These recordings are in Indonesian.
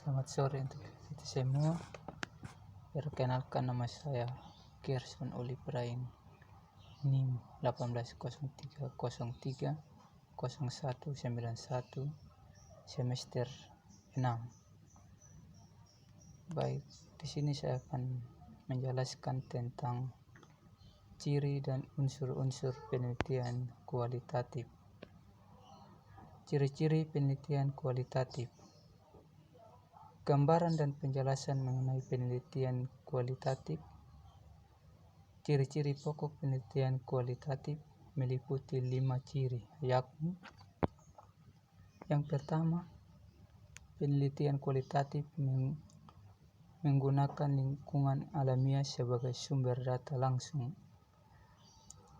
Selamat sore untuk kita semua. Perkenalkan, nama saya Gerson Oli Praing, NIM 1803030191 semester 6. Baik, di sini saya akan menjelaskan tentang ciri dan unsur-unsur penelitian kualitatif. Ciri-ciri penelitian kualitatif. Gambaran dan penjelasan mengenai penelitian kualitatif. Ciri-ciri pokok penelitian kualitatif meliputi 5 ciri, yakni yang pertama, penelitian kualitatif menggunakan lingkungan alamiah sebagai sumber data langsung.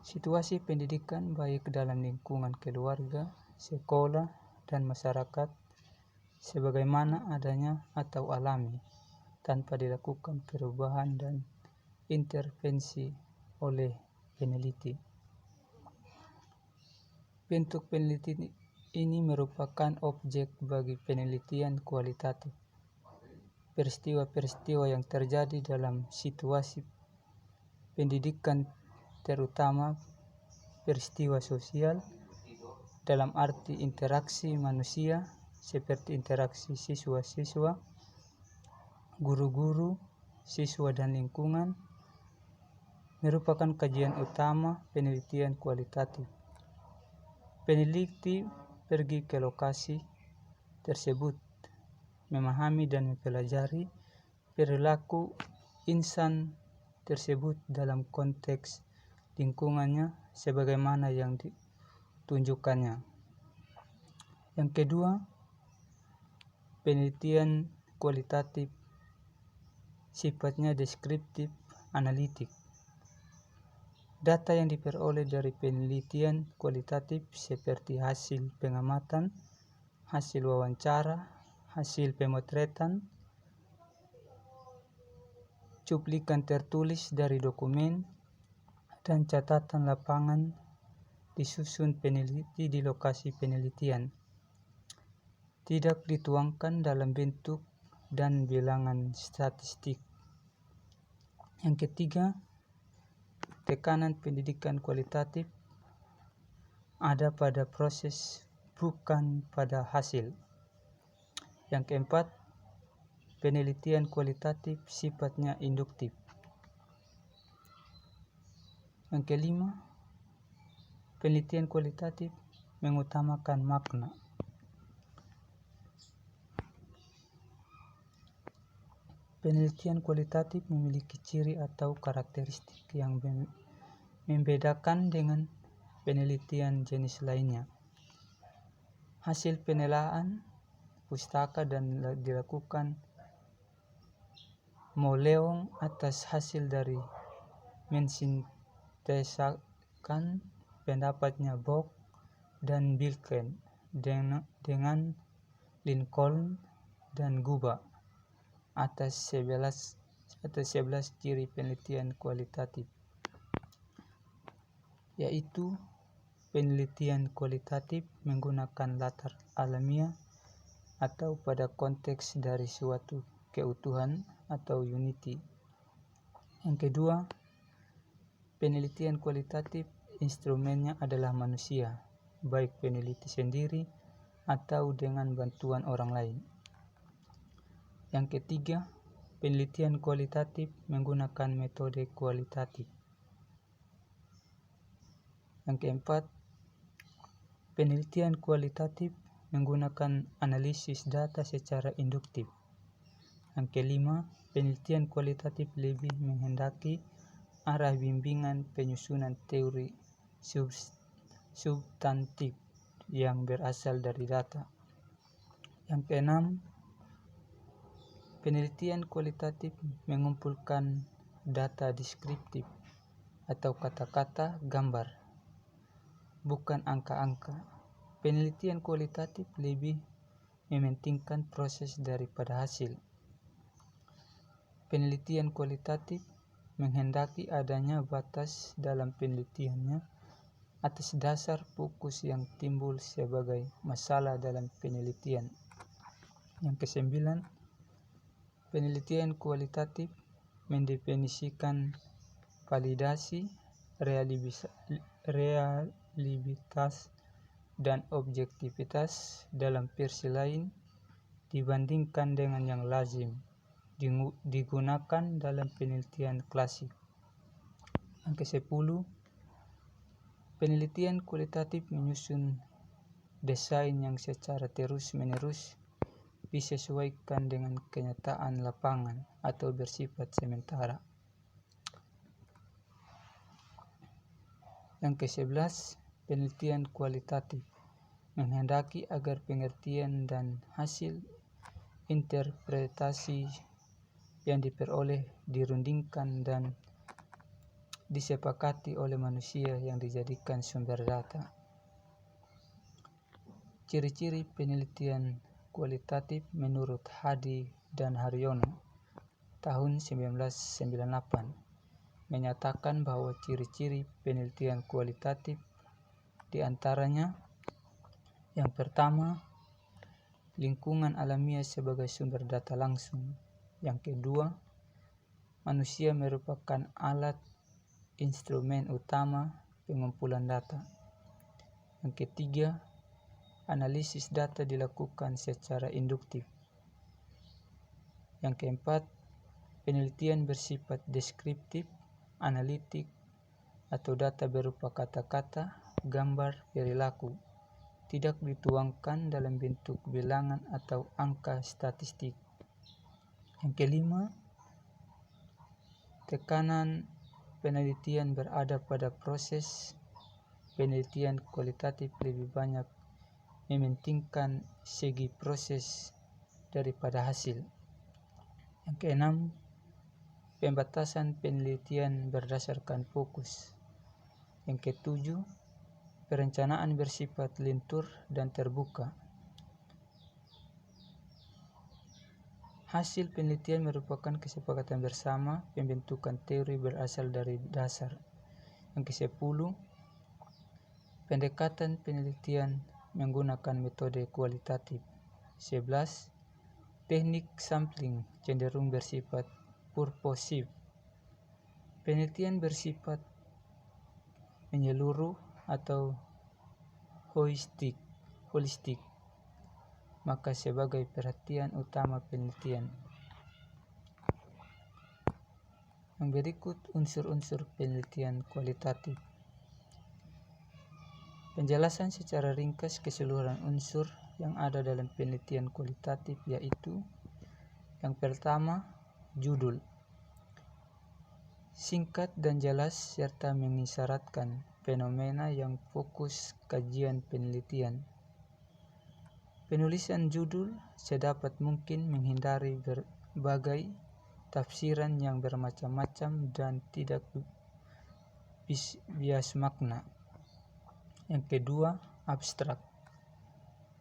Situasi pendidikan baik dalam lingkungan keluarga, sekolah, dan masyarakat sebagaimana adanya atau alami tanpa dilakukan perubahan dan intervensi oleh peneliti. Bentuk peneliti ini merupakan objek bagi penelitian kualitatif. Peristiwa-peristiwa yang terjadi dalam situasi pendidikan, terutama peristiwa sosial dalam arti interaksi manusia seperti interaksi siswa-siswa, guru-guru, siswa dan lingkungan, merupakan kajian utama penelitian kualitatif. Peneliti pergi ke lokasi tersebut, memahami dan mempelajari perilaku insan tersebut dalam konteks lingkungannya sebagaimana yang ditunjukkannya. Yang kedua, penelitian kualitatif sifatnya deskriptif analitik. Data yang diperoleh dari penelitian kualitatif seperti hasil pengamatan, hasil wawancara, hasil pemotretan, cuplikan tertulis dari dokumen, dan catatan lapangan disusun peneliti di lokasi penelitian. Tidak dituangkan dalam bentuk dan bilangan statistik. Yang ketiga, tekanan pendidikan kualitatif ada pada proses bukan pada hasil. Yang keempat, penelitian kualitatif sifatnya induktif. Yang kelima, penelitian kualitatif mengutamakan makna. Penelitian kualitatif memiliki ciri atau karakteristik yang membedakan dengan penelitian jenis lainnya. Hasil penelaahan pustaka dan dilakukan moleong atas hasil dari mensintesakan pendapatnya Bock dan Bilken dengan Lincoln dan Guba atas 11 ciri penelitian kualitatif, yaitu penelitian kualitatif menggunakan latar alamiah atau pada konteks dari suatu keutuhan atau unity. Yang kedua, penelitian kualitatif instrumennya adalah manusia, baik peneliti sendiri atau dengan bantuan orang lain. Yang ketiga, penelitian kualitatif menggunakan metode kualitatif. Yang keempat, penelitian kualitatif menggunakan analisis data secara induktif. Yang kelima, penelitian kualitatif lebih menghendaki arah bimbingan penyusunan teori substantif yang berasal dari data. Yang keenam, penelitian kualitatif mengumpulkan data deskriptif atau kata-kata gambar, bukan angka-angka. Penelitian kualitatif lebih mementingkan proses daripada hasil. Penelitian kualitatif menghendaki adanya batas dalam penelitiannya atas dasar fokus yang timbul sebagai masalah dalam penelitian. Yang kesembilan, Penelitian kualitatif mendefinisikan validasi, reliabilitas, dan objektivitas dalam versi lain dibandingkan dengan yang lazim digunakan dalam penelitian klasik. Yang ke-10, penelitian kualitatif menyusun desain yang secara terus-menerus disesuaikan dengan kenyataan lapangan atau bersifat sementara. Yang ke-11, penelitian kualitatif menghendaki agar pengertian dan hasil interpretasi yang diperoleh dirundingkan dan disepakati oleh manusia yang dijadikan sumber data. Ciri-ciri penelitian kualitatif menurut Hadi dan Haryono tahun 1998 menyatakan bahwa ciri-ciri penelitian kualitatif diantaranya: yang pertama, lingkungan alamiah sebagai sumber data langsung. Yang kedua, manusia merupakan alat instrumen utama pengumpulan data. Yang ketiga, analisis data dilakukan secara induktif. Yang keempat, penelitian bersifat deskriptif, analitik, atau data berupa kata-kata, gambar, perilaku, tidak dituangkan dalam bentuk bilangan atau angka statistik. Yang kelima, tekanan penelitian berada pada proses. Penelitian kualitatif lebih banyak mementingkan segi proses daripada hasil. Yang keenam, pembatasan penelitian berdasarkan fokus. Yang ketujuh, perencanaan bersifat lentur dan terbuka. Hasil penelitian merupakan kesepakatan bersama. Pembentukan teori berasal dari dasar. Yang ke-10, pendekatan penelitian menggunakan metode kualitatif. 11, teknik sampling cenderung bersifat purposive. Penelitian bersifat menyeluruh atau holistik, maka sebagai perhatian utama penelitian. Yang berikut unsur-unsur penelitian kualitatif. Penjelasan secara ringkas keseluruhan unsur yang ada dalam penelitian kualitatif yaitu: yang pertama, judul. Singkat dan jelas serta mengisyaratkan fenomena yang fokus kajian penelitian. Penulisan judul sedapat mungkin menghindari berbagai tafsiran yang bermacam-macam dan tidak bias makna. Yang kedua, abstrak.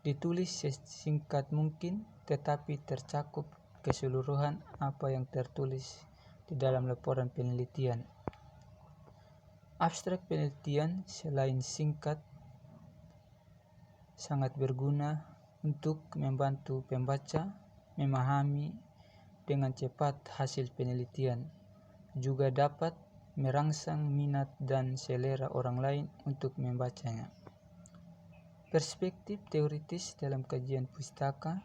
Ditulis sesingkat mungkin tetapi tercakup keseluruhan apa yang tertulis di dalam laporan penelitian. Abstrak penelitian selain singkat sangat berguna untuk membantu pembaca memahami dengan cepat hasil penelitian, juga dapat merangsang minat dan selera orang lain untuk membacanya. Perspektif teoritis dalam kajian pustaka.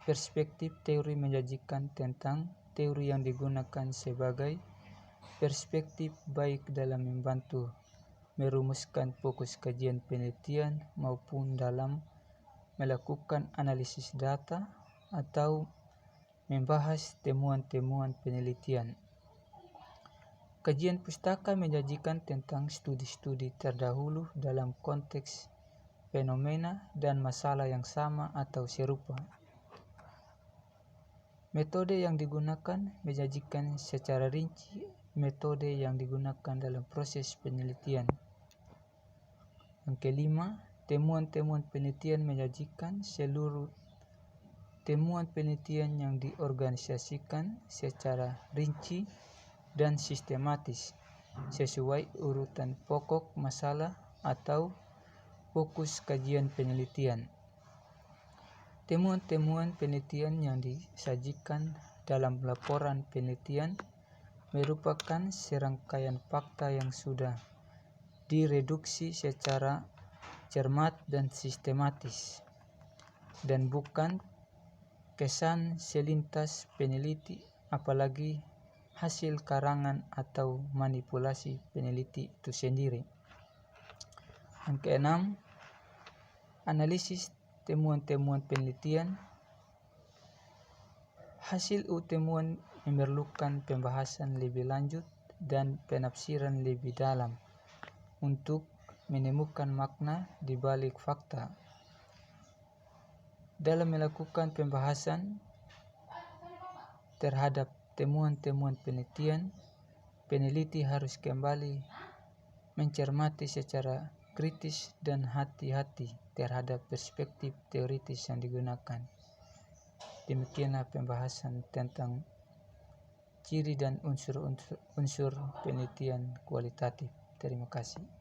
Perspektif teori menyajikan tentang teori yang digunakan sebagai perspektif baik dalam membantu merumuskan fokus kajian penelitian maupun dalam melakukan analisis data atau membahas temuan-temuan penelitian. Kajian pustaka menyajikan tentang studi-studi terdahulu dalam konteks fenomena dan masalah yang sama atau serupa. Metode yang digunakan menyajikan secara rinci metode yang digunakan dalam proses penelitian. Yang kelima, temuan-temuan penelitian menyajikan seluruh temuan penelitian yang diorganisasikan secara rinci dan sistematis sesuai urutan pokok masalah atau fokus kajian penelitian. Temuan-temuan penelitian yang disajikan dalam laporan penelitian merupakan serangkaian fakta yang sudah direduksi secara cermat dan sistematis, dan bukan kesan selintas peneliti, apalagi hasil karangan atau manipulasi peneliti itu sendiri. Yang keenam, analisis temuan-temuan penelitian. Hasil temuan memerlukan pembahasan lebih lanjut dan penafsiran lebih dalam untuk menemukan makna di balik fakta. Dalam melakukan pembahasan terhadap temuan-temuan penelitian, peneliti harus kembali mencermati secara kritis dan hati-hati terhadap perspektif teoritis yang digunakan. Demikianlah pembahasan tentang ciri dan unsur-unsur penelitian kualitatif. Terima kasih.